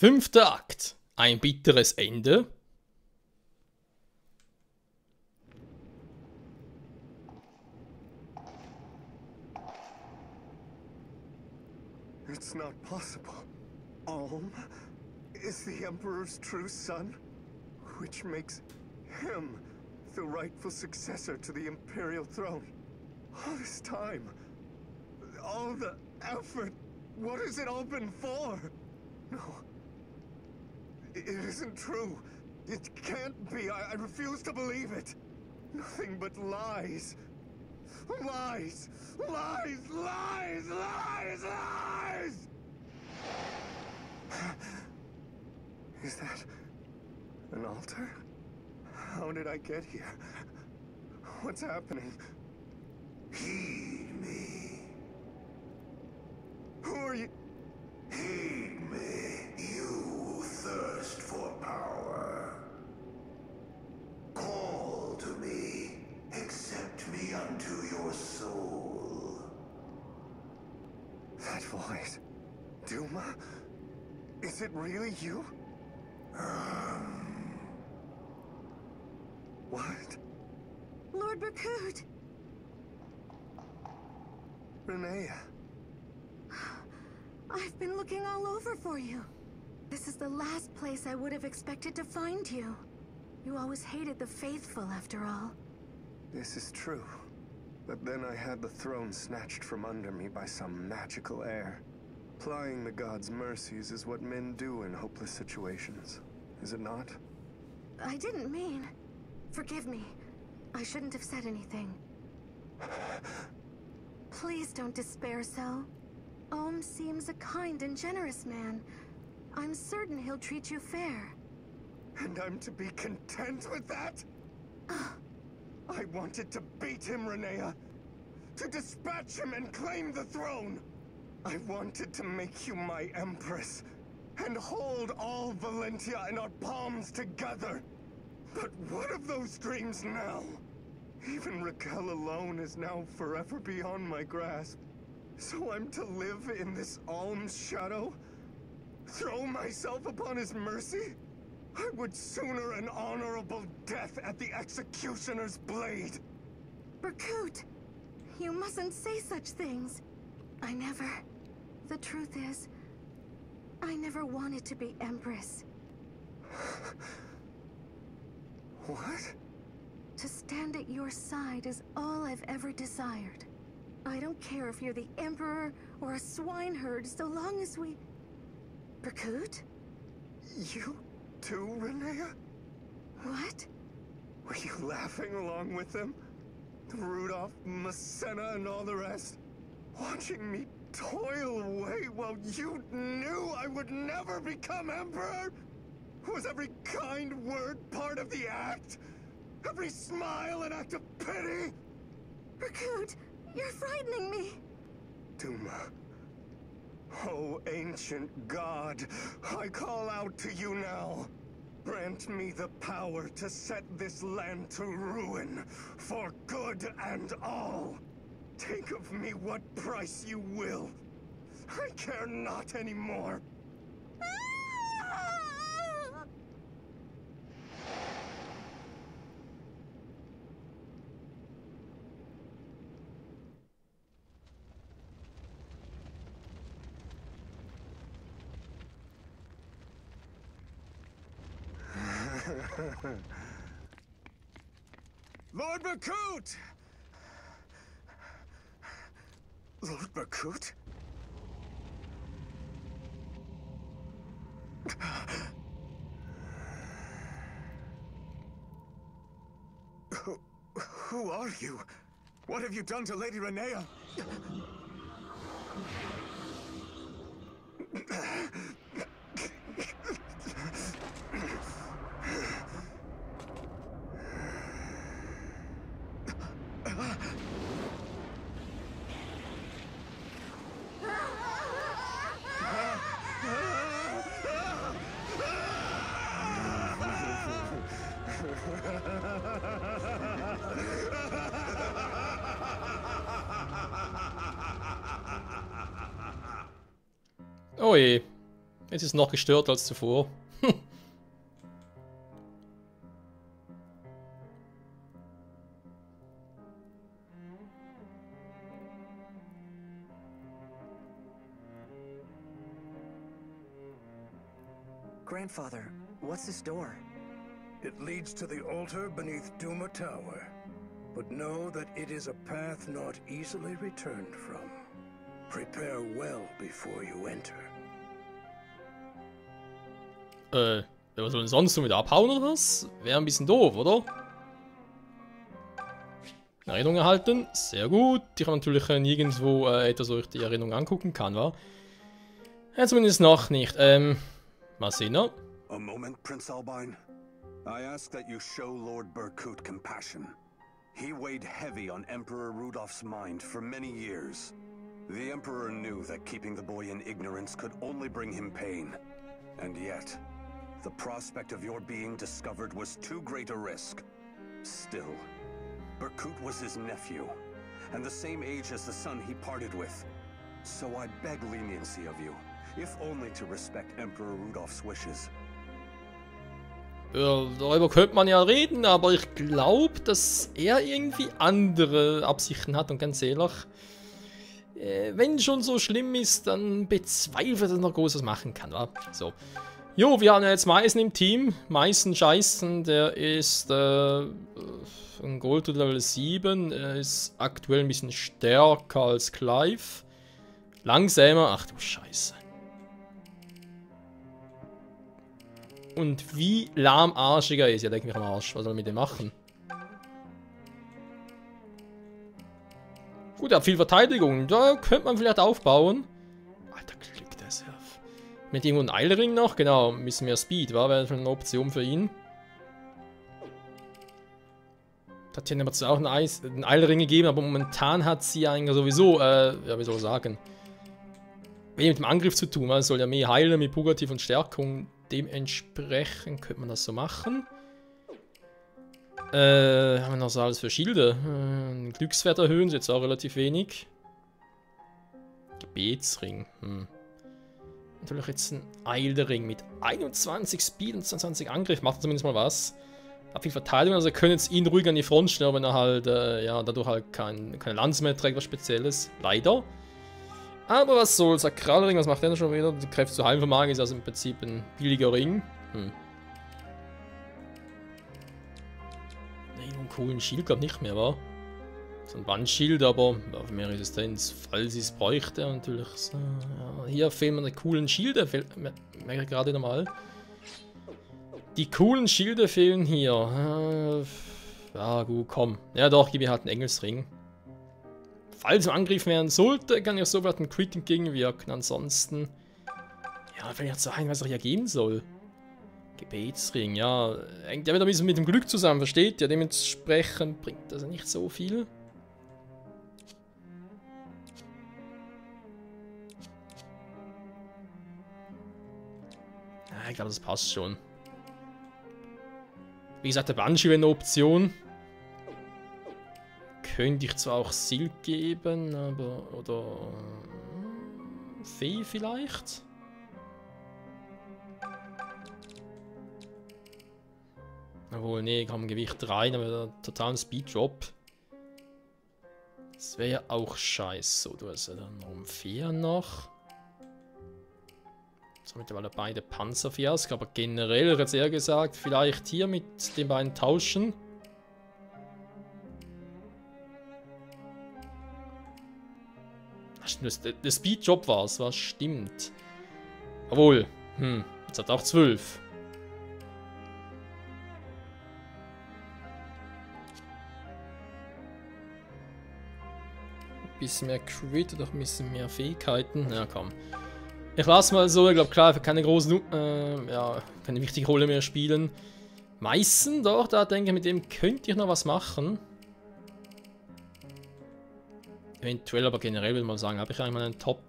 Fünfter Akt. Ein bitteres Ende. It's not possible. Alm is the Emperor's true son, which makes him the rightful successor to the Imperial throne. All this time, all the effort, what has it all been for? No, it isn't true. It can't be. I refuse to believe it. Nothing but lies. Lies! Lies! Lies! Lies! Lies! Is that an altar? How did I get here? What's happening? Heed me. Who are you? Heed me, you thirst for power. Call to me. Accept me unto your soul. That voice. Duma? Is it really you? What? Lord Berkut! Rinea. I've been looking all over for you. This is the last place I would have expected to find you. You always hated the faithful, after all. This is true. But then I had the throne snatched from under me by some magical heir. Plying the gods' mercies is what men do in hopeless situations, is it not? I didn't mean... Forgive me. I shouldn't have said anything. Please don't despair so. Ohm seems a kind and generous man. I'm certain he'll treat you fair. And I'm to be content with that? I wanted to beat him, Rinea. To dispatch him and claim the throne. I wanted to make you my empress. And hold all Valentia in our palms together. But what of those dreams now? Even Raquel alone is now forever beyond my grasp. So I'm to live in this Alm's shadow? Throw myself upon his mercy? I would sooner an honorable death at the executioner's blade. Berkut! You mustn't say such things. I never... The truth is, I never wanted to be Empress. What? To stand at your side is all I've ever desired. I don't care if you're the Emperor or a swineherd, so long as we... Berkut? You too, Rinea? What? Were you laughing along with them? Rudolph, Massena, and all the rest? Watching me toil away while you knew I would never become Emperor? Was every kind word part of the act? Every smile an act of pity? Berkut, you're frightening me. Duma. Oh, ancient god, I call out to you now. Grant me the power to set this land to ruin, for good and all. Take of me what price you will. I care not anymore. Lord Berkut! Lord Berkut? Who are you? What have you done to Lady Rinea? Oh je. Jetzt ist es noch gestört als zuvor. Grandfather, what's this door? It leads to the altar beneath Duma Tower. But know that it is a path not easily returned from. Prepare well before you enter. Was soll denn sonst so wieder abhauen oder was? Wäre ein bisschen doof, oder? Erinnerung erhalten. Sehr gut. Ich habe natürlich nirgendwo etwas, wo ich die Erinnerung angucken kann, wa? Ja, zumindest noch nicht. Mal sehen, ne? A moment, Prince Albine. I ask that you show Lord Berkut compassion. He weighed heavy on Emperor Rudolph's mind for many years. The Emperor knew that keeping the boy in ignorance could only bring him pain. And yet, the prospect of your being discovered was too great a risk. Still, Berkut was his nephew, and the same age as the son he parted with. So I beg leniency of you, if only to respect Emperor Rudolph's wishes. Darüber könnte man ja reden, aber ich glaube, dass er irgendwie andere Absichten hat und ganz ehrlich, wenn schon so schlimm ist, dann bezweifle, dass er noch Großes machen kann, wa? So. Jo, wir haben ja jetzt Meißen im Team. Meißen Scheißen, der ist ein Gold Level 7, er ist aktuell ein bisschen stärker als Clive. Langsamer, ach du Scheiße. Und wie lahmarschiger ist, ja, denke ich am Arsch. Was soll er mit dem machen? Gut, er hat viel Verteidigung. Da könnte man vielleicht aufbauen. Alter, Glück, der ist ja. Mit irgendwo ein Eilring noch? Genau, ein bisschen mehr Speed, war wäre eine Option für ihn. Hat hier nämlich auch einen Eilring gegeben, aber momentan hat sie eigentlich sowieso, ja, wie soll ich sagen, wenig mit dem Angriff zu tun. Man soll ja mehr heilen mit Pugativ und Stärkung. Dementsprechend könnte man das so machen. Haben wir noch so alles für Schilde? Glückswert erhöhen, ist jetzt auch relativ wenig. Gebetsring. Natürlich jetzt ein Eilring mit 21 Speed und 22 Angriff. Macht zumindest mal was. Hat viel Verteidigung, also wir können jetzt ihn ruhig an die Front stellen, wenn er halt, ja, dadurch halt keine Lanze mehr trägt, was Spezielles. Leider. Aber was soll's, Sakralring, was macht der denn schon wieder? Die Kräfte zu heilen vermagen ist also im Prinzip ein billiger Ring. Nee, einen coolen Schild glaube nicht mehr, wa? So ein Wandschild, aber auf mehr Resistenz, falls ich es bräuchte. Natürlich, so, ja, hier fehlen mir die coolen Schilde, merke ich gerade nochmal. Die coolen Schilde fehlen hier. Ja gut, komm. Ja doch, gib mir halt einen Engelsring. Falls er angegriffen werden sollte, kann ich sofort einen Crit entgegenwirken. Ansonsten, ja, wenn ich jetzt so ein, was er hier geben soll. Gebetsring, ja. Hängt ja wieder ein bisschen mit dem Glück zusammen, versteht ihr? Dementsprechend bringt das ja nicht so viel. Ja, ich glaube, das passt schon. Wie gesagt, der Banshee wäre eine Option. Könnte ich zwar auch Silk geben, aber... Oder... Fee vielleicht? Obwohl, nee, komm, Gewicht rein, aber der totalen Speed-Drop. Das wäre ja auch scheiße. So, du hast ja dann noch Fee noch. So, mittlerweile beide Panzerfiask, aber generell hat es eher gesagt, vielleicht hier mit den beiden tauschen. Der Speed-Job war es, was stimmt. Obwohl, jetzt hat auch 12. Ein bisschen mehr Crit oder ein bisschen mehr Fähigkeiten. Ja, komm. Ich lasse mal so, ich glaube klar, für keine großen, ja, keine wichtige Rolle mehr spielen. Meißen, doch, da denke ich, mit dem könnte ich noch was machen. Eventuell, aber generell würde man sagen, habe ich eigentlich mal einen Top.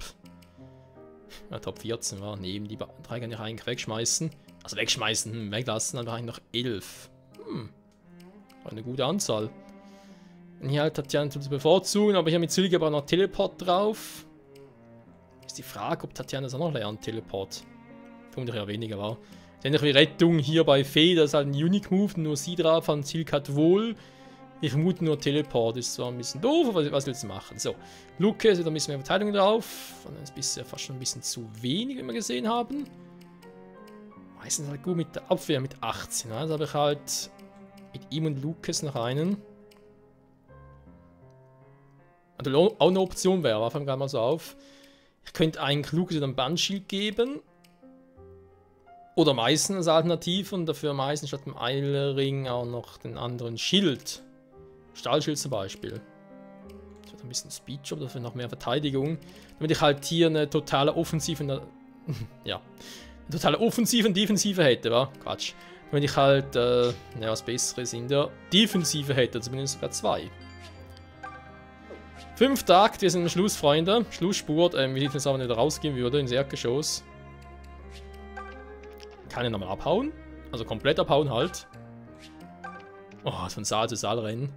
Ja, Top 14 war. Neben die drei kann ich eigentlich wegschmeißen. Also wegschmeißen, weglassen, dann war eigentlich noch 11. War eine gute Anzahl. Und hier halt Tatjana zu bevorzugen, aber hier mit Sylvia aber noch Teleport drauf. Ist die Frage, ob Tatjana das auch noch lernt, Teleport. Vermutlich eher weniger, war. Ähnlich wie Rettung hier bei Fee, das ist halt ein Unique Move, nur sie drauf haben, Ziel hat wohl. Ich vermute nur Teleport, ist zwar ein bisschen doof, aber was willst du machen? So, Luke, also da müssen wir Verteidigung drauf. Das ist bisher fast schon ein bisschen zu wenig, wie wir gesehen haben. Meistens halt gut mit der Abwehr mit 18. Also habe ich halt mit ihm und Lucas noch einen. Also auch eine Option wäre, fangen wir gerade mal so auf. Ich könnte eigentlich Lucas einen Bandschild geben. Oder Meißen als Alternativ und dafür Meißen statt dem Eilring auch noch den anderen Schild. Stahlschild zum Beispiel. Das wird ein bisschen Speedjob, dafür noch mehr Verteidigung. Damit ich halt hier eine totale Offensive, ja, eine totale Offensive und Defensive hätte, wa? Quatsch. Damit ich halt, ja, was Besseres in der Defensive hätte, zumindest sogar 2. 5. Akt, wir sind am Schluss, Freunde. Schlussspurt, wie ich jetzt aber nicht rausgehen würde ins Erdgeschoss. Kann ich nochmal abhauen. Also komplett abhauen halt. Oh, von Saal zu Saal rennen.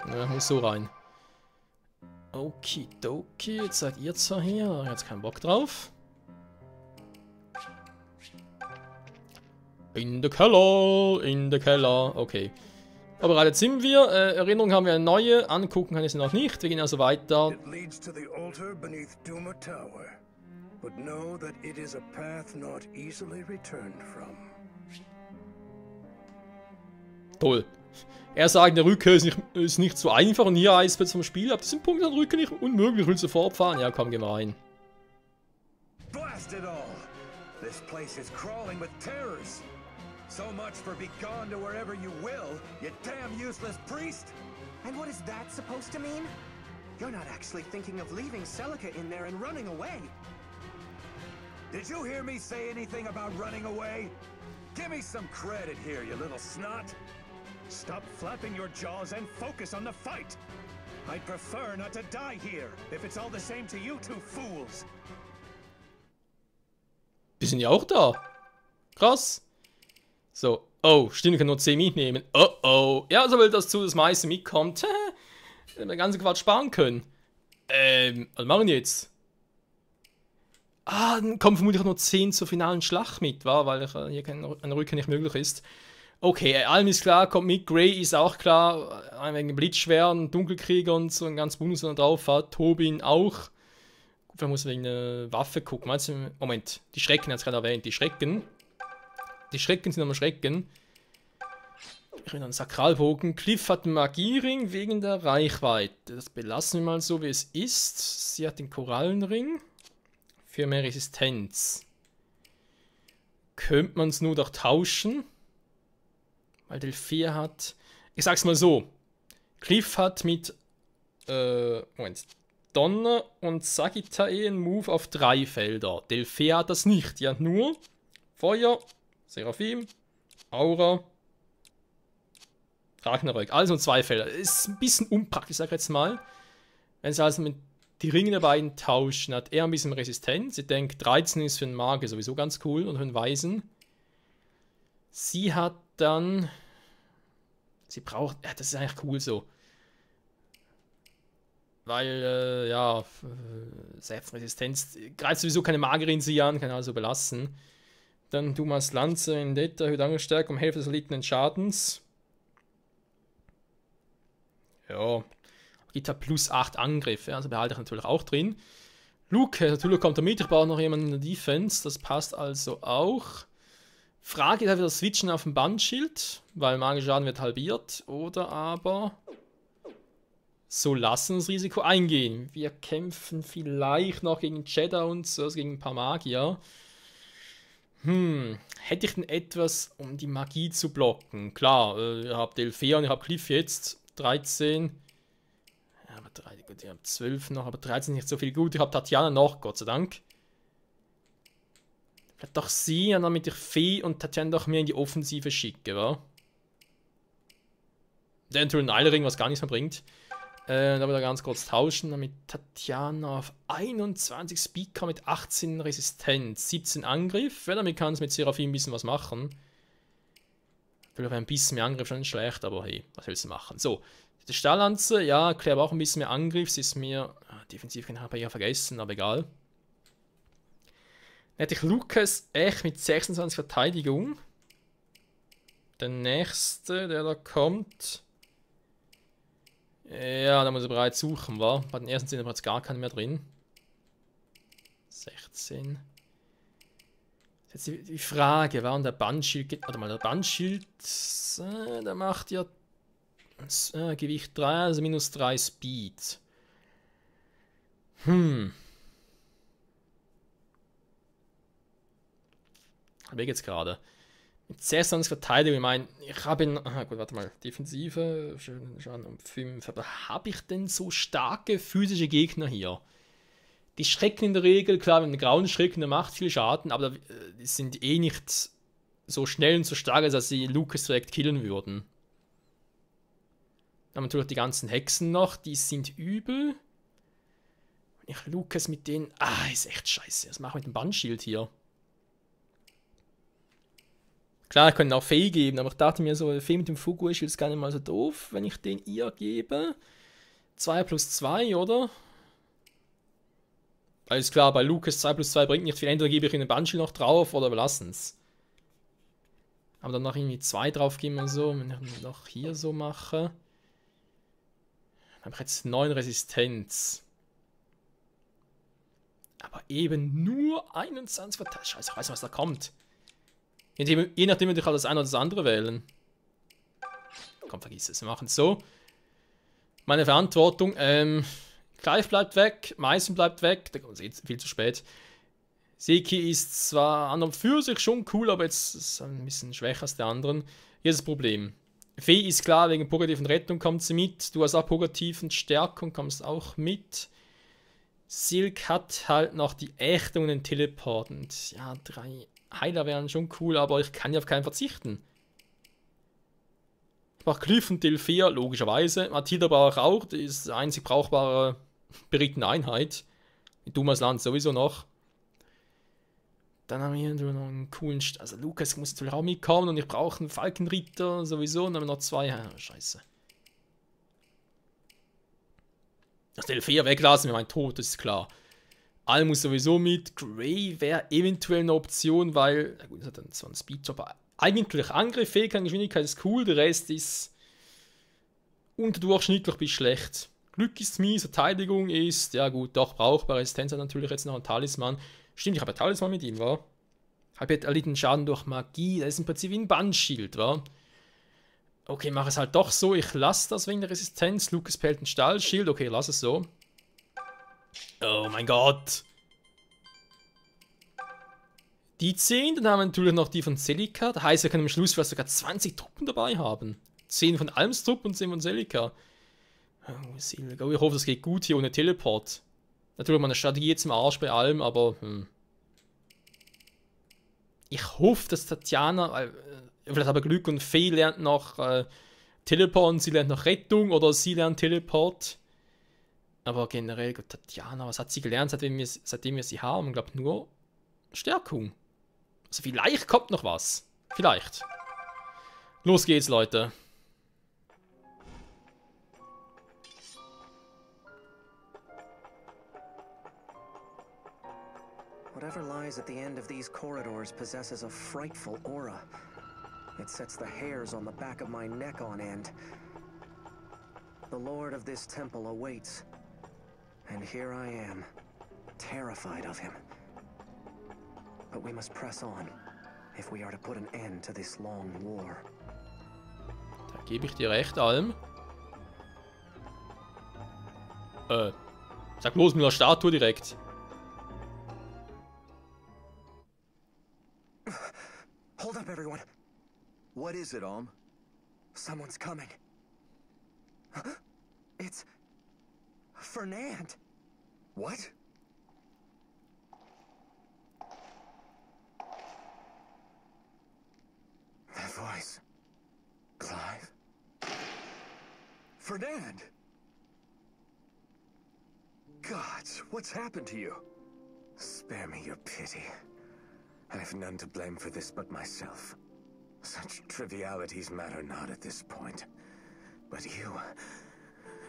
Ja, muss so rein. Okidoki, jetzt seid ihr zwar hier. Jetzt keinen Bock drauf. In der Keller. Okay. Vorbereitet sind wir. Erinnerung haben wir eine neue. Angucken kann ich sie noch nicht. Wir gehen also weiter. It leads to the altar beneath Duma Tower. But know that it is a path not easily returned from. Toll. Er sagt, der Rückkehr ist nicht so einfach und hier heißt es vom Spiel. Ab diesem Punkt an Rückkehr nicht unmöglich. Willst du fortfahren? Ja, komm, geh mal rein. Blast it all! This place is crawling with terrors. So much for be gone to wherever you will, you damn useless priest! And what is that supposed to mean? You're not actually thinking of leaving Celica in there and running away. Did you hear me say anything about running away? Give me some credit here, you little snot! Stop flapping your jaws and focus on the fight! I'd prefer not to die here, if it's all the same to you two fools! Die sind ja auch da. Krass. So. Oh, stimmt, ich kann nur 10 mitnehmen. Oh, oh. Ja, so will das zu, das meiste mitkommt. Hätten wir den ganzen Quatsch sparen können. Was machen wir jetzt? Ah, dann kommen vermutlich nur 10 zur finalen Schlacht mit, wa? Weil hier eine Rückkehr nicht möglich ist. Okay, allem ist klar, kommt mit. Grey ist auch klar. Wegen Blitzschweren, Dunkelkrieger und so ein ganz Bonus, der drauf hat. Tobin auch. Gut, man muss wegen einer Waffe gucken. Meinst du, Moment, die Schrecken hat es gerade erwähnt. Die Schrecken sind am Schrecken. Ich will einen Sakralbogen. Cliff hat einen Magiering wegen der Reichweite. Das belassen wir mal so, wie es ist. Sie hat den Korallenring. Für mehr Resistenz. Könnte man es nur doch tauschen. Weil Delphia hat... Ich sag's mal so. Cliff hat mit... Moment. Donner und Sagittae einen Move auf 3 Felder. Delphia hat das nicht. Die hat nur Feuer, Seraphim, Aura, Ragnarök. Also 2 Felder. Ist ein bisschen unpraktisch, sag ich jetzt mal. Wenn sie also mit die Ringe der beiden tauschen, hat er ein bisschen Resistenz. Ich denke, 13 ist für einen Magier sowieso ganz cool und für einen Weisen. Sie hat dann... Sie braucht... Ja, das ist eigentlich cool so. Weil, ja, Selbstresistenz greift sowieso keine Magierin sie an, kann also belassen. Dann Dumas Lanze in Deta, erhöht Angriffsstärke um Hälfte des erlittenen Schadens. Ja, gibt halt plus 8 Angriffe, also behalte ich natürlich auch drin. Luke, natürlich kommt er mit, ich brauche noch jemanden in der Defense, das passt also auch. Frage ist, wieder switchen auf ein Bandschild, weil magischer Schaden wird halbiert, oder aber so lassen das Risiko eingehen. Wir kämpfen vielleicht noch gegen Jedi und so, also gegen ein paar Magier. Hätte ich denn etwas, um die Magie zu blocken? Klar, ihr habt Delphia und ihr habt Cliff jetzt, 13. Ja, aber 3, gut, ihr habt 12 noch, aber 13 nicht so viel gut. Ich habe Tatjana noch, Gott sei Dank. Vielleicht doch sie, und damit ich Fee und Tatjana doch mehr in die Offensive schicke, wa? Der natürlich ein Eilring, was gar nichts mehr bringt. Da will er ganz kurz tauschen, damit Tatjana auf 21 Speed kommt mit 18 Resistenz, 17 Angriff. Ja, damit kann es mit Seraphim ein bisschen was machen. Vielleicht ein bisschen mehr Angriff schon nicht schlecht, aber hey, was willst du machen? So, Die Stahllanze, ja, klar, aber auch ein bisschen mehr Angriff. Sie ist mir. Defensiv habe ich ja vergessen, aber egal. Dann hätte ich Lucas echt mit 26 Verteidigung. Der nächste, der da kommt. Ja, da muss er bereits suchen, war. Bei den ersten sind aber jetzt gar keine mehr drin. 16. Jetzt die Frage, warum der Bandschild geht. Warte mal, der Bandschild. Der macht ja Gewicht 3, also minus 3 Speed. Ich überlege jetzt gerade. Mit 26 Verteidigung, ich meine, ich habe ihn. Aha, gut, warte mal. Defensive, Schaden um 5. Aber habe ich denn so starke physische Gegner hier? Die Schrecken in der Regel, klar, wenn ein grauen Schrecken, der macht viel Schaden, aber die sind eh nicht so schnell und so stark, als dass sie Lucas direkt killen würden. Dann haben wir natürlich die ganzen Hexen noch, die sind übel. Wenn ich Lucas mit denen. Ist echt scheiße. Was mache ich mit dem Bandschild hier? Klar, ich könnte auch Fee geben, aber ich dachte mir so, Fee mit dem Fugu ist jetzt gar nicht mal so doof, wenn ich den ihr gebe. 2 plus 2, oder? Alles klar, bei Lucas 2 plus 2 bringt nicht viel, entweder gebe ich ihm den Bandschild noch drauf oder wir lassen es. Aber dann noch irgendwie 2 drauf geben und so, wenn ich noch hier so mache. Dann habe ich jetzt 9 Resistenz. Aber eben nur 21 Verteidigung. Scheiße, ich weiß nicht, was da kommt. Je nachdem würde ich halt das eine oder das andere wählen. Komm, vergiss es. Wir machen es so. Meine Verantwortung. Clive bleibt weg. Meißen bleibt weg. Da kommt es viel zu spät. Seki ist zwar an und für sich schon cool, aber jetzt ist ein bisschen schwächer als der anderen. Hier ist das Problem. Fee ist klar, wegen positiven Rettung kommt sie mit. Du hast auch positiven Stärkung, kommst auch mit. Silk hat halt noch die Ächtung und den Teleport. Und ja, 3 Heiler wären schon cool, aber ich kann ja auf keinen verzichten. Ich brauche Cliff und Delphia, logischerweise. Matilda brauche ich auch, die ist die einzig brauchbare berittene Einheit. Mit Dumas Land sowieso noch. Dann haben wir hier noch einen coolen. Also Lucas muss natürlich auch mitkommen und ich brauche einen Falkenritter sowieso. Und dann haben wir noch 2. Scheiße. Das Delphia weglassen, wir meinen Tod, das ist klar. All muss sowieso mit. Grey wäre eventuell eine Option, weil. Na gut, das hat dann zwar einen Speedjob. Eigentlich Angriff, Fähigkeit, Geschwindigkeit ist cool, der Rest ist unterdurchschnittlich bis schlecht. Glück ist mies, Verteidigung ist, ja gut, doch brauchbar. Resistenz hat natürlich jetzt noch einen Talisman. Stimmt, ich habe einen Talisman mit ihm, wa? Habe jetzt erlitten Schaden durch Magie, das ist im Prinzip wie ein Bandschild, wa? Okay, mache es halt doch so, ich lasse das wegen der Resistenz. Lucas behält ein Stahlschild, okay, lass es so. Oh mein Gott. Die 10, dann haben wir natürlich noch die von Celica. Das heißt, wir können am Schluss vielleicht sogar 20 Truppen dabei haben. 10 von Alms Truppen und 10 von Celica. Oh, Silga. Oh, ich hoffe, das geht gut hier ohne Teleport. Natürlich meine Strategie jetzt im Arsch bei allem, aber ich hoffe, dass Tatjana, vielleicht habe ich Glück und Fee lernt noch Teleport und sie lernt noch Rettung oder sie lernt Teleport. Aber generell, Gott, Tatjana, was hat sie gelernt, seitdem wir sie haben? Ich glaube nur Stärkung. Also vielleicht kommt noch was. Vielleicht. Los geht's, Leute. Whatever lies at the end of these corridors possesses a frightful aura. It sets the hairs on the back of my neck on end. The lord of this temple awaits. And here I am, terrified of him. But we must press on, if we are to put an end to this long war. Da gebe ich dir recht, Alm. Sag bloß mit der Statue direkt. Hold up, everyone. What is it, Alm? Someone's coming. It's Fernand. What? That voice. Clive? Fernand! Gods, what's happened to you? Spare me your pity. I have none to blame for this but myself. Such trivialities matter not at this point. But you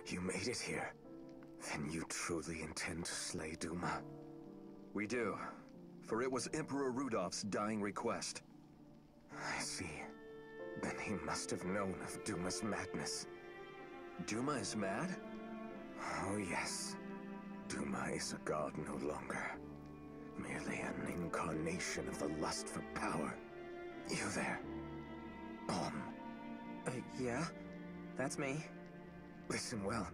You made it here. Then you truly intend to slay Duma? We do. For it was Emperor Rudolph's dying request. I see. Then he must have known of Duma's madness. Duma is mad? Oh yes. Duma is a god no longer. Merely an incarnation of the lust for power. You there? Yeah? That's me. Listen well.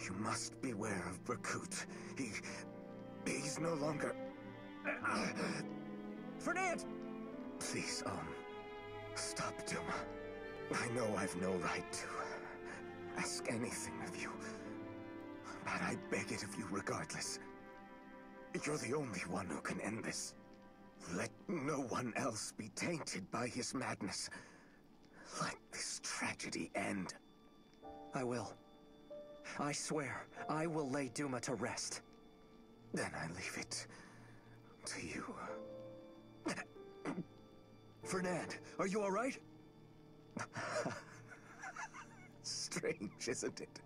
You must beware of Berkut. He's no longer... Fernand! Please, stop Duma. I know I've no right to ask anything of you, but I beg it of you regardless. You're the only one who can end this. Let no one else be tainted by his madness. Let this tragedy end. I will. I swear, I will lay Duma to rest. Then I leave it to you. Fernand, are you alright? Strange, isn't it?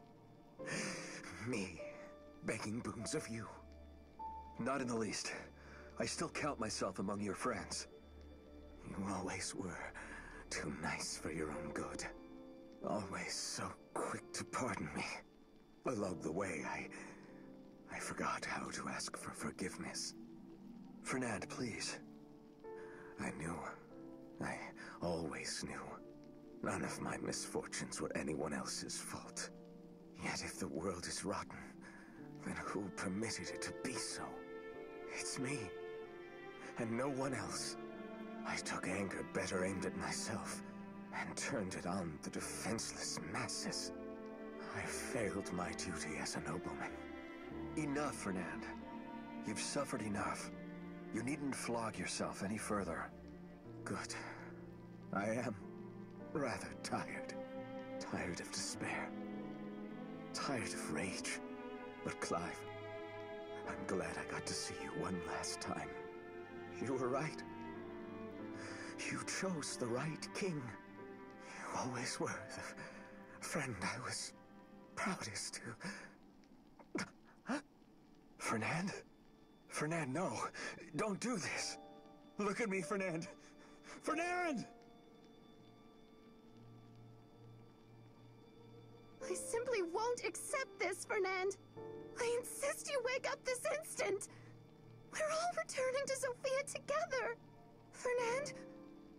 Me, begging boons of you. Not in the least. I still count myself among your friends. You always were too nice for your own good. Always so quick to pardon me. Along the way, I forgot how to ask for forgiveness. Fernand, please. I knew. I always knew. None of my misfortunes were anyone else's fault. Yet if the world is rotten, then who permitted it to be so? It's me. And no one else. I took anger better aimed at myself, and turned it on the defenseless masses. I failed my duty as a nobleman. Enough, Fernand. You've suffered enough. You needn't flog yourself any further. Good. I am rather tired. Tired of despair. Tired of rage. But Clive, I'm glad I got to see you one last time. You were right. You chose the right king. You always were the friend I was proudest to. Fernand? Fernand, no. Don't do this. Look at me, Fernand. Fernand! I simply won't accept this, Fernand. I insist you wake up this instant. We're all returning to Sophia together. Fernand?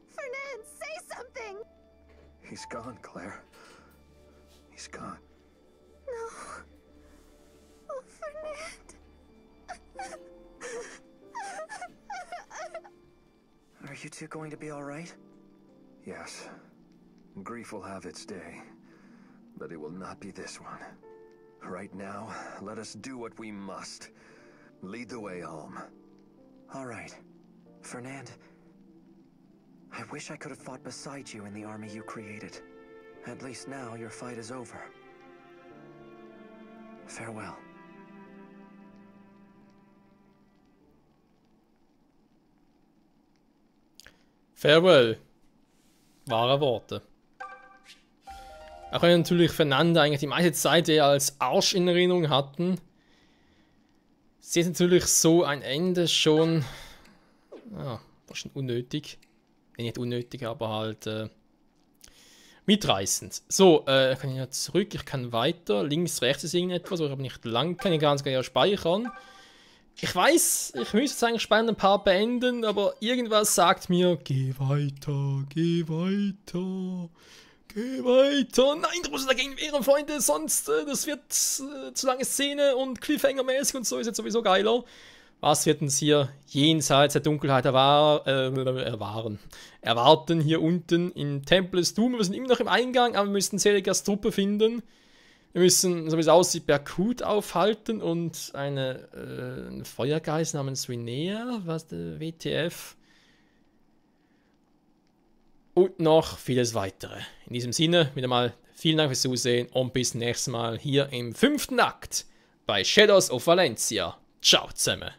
Fernand, say something! He's gone, Claire. He's gone. No. Oh, Fernand. Are you two going to be all right? Yes. Grief will have its day, but it will not be this one. Right now, let us do what we must. Lead the way home. All right. Fernand, I wish I could have fought beside you in the army you created. At least now your fight is over. Farewell. Farewell. Wahre Worte. Auch wenn wir natürlich Fernand eigentlich die meiste Zeit eher als Arsch in Erinnerung hatten, ist jetzt natürlich so ein Ende schon, ja, wahrscheinlich unnötig. Nicht unnötig, aber halt mitreißend. So, kann ich ja zurück, ich kann weiter. Links, rechts ist irgendetwas, wo ich aber nicht lang kann. Ich kann es ja speichern. Ich weiß, ich müsste jetzt eigentlich spannend ein paar beenden, aber irgendwas sagt mir, geh weiter, geh weiter. Geh weiter. Nein, du musst dagegen wehren, Freunde, sonst das wird zu lange Szene und Cliffhanger-mäßig und so ist jetzt sowieso geiler. Was wird uns hier jenseits der Dunkelheit erwarten hier unten im Tempel des Doom? Wir sind immer noch im Eingang, aber wir müssen Seligas Truppe finden. Wir müssen, so wie es aussieht, Berkut aufhalten und einen Feuergeist namens Rinea, was der WTF. Und noch vieles weitere. In diesem Sinne, wieder mal vielen Dank fürs Zusehen und bis nächstes Mal hier im 5. Akt bei Shadows of Valencia. Ciao zusammen.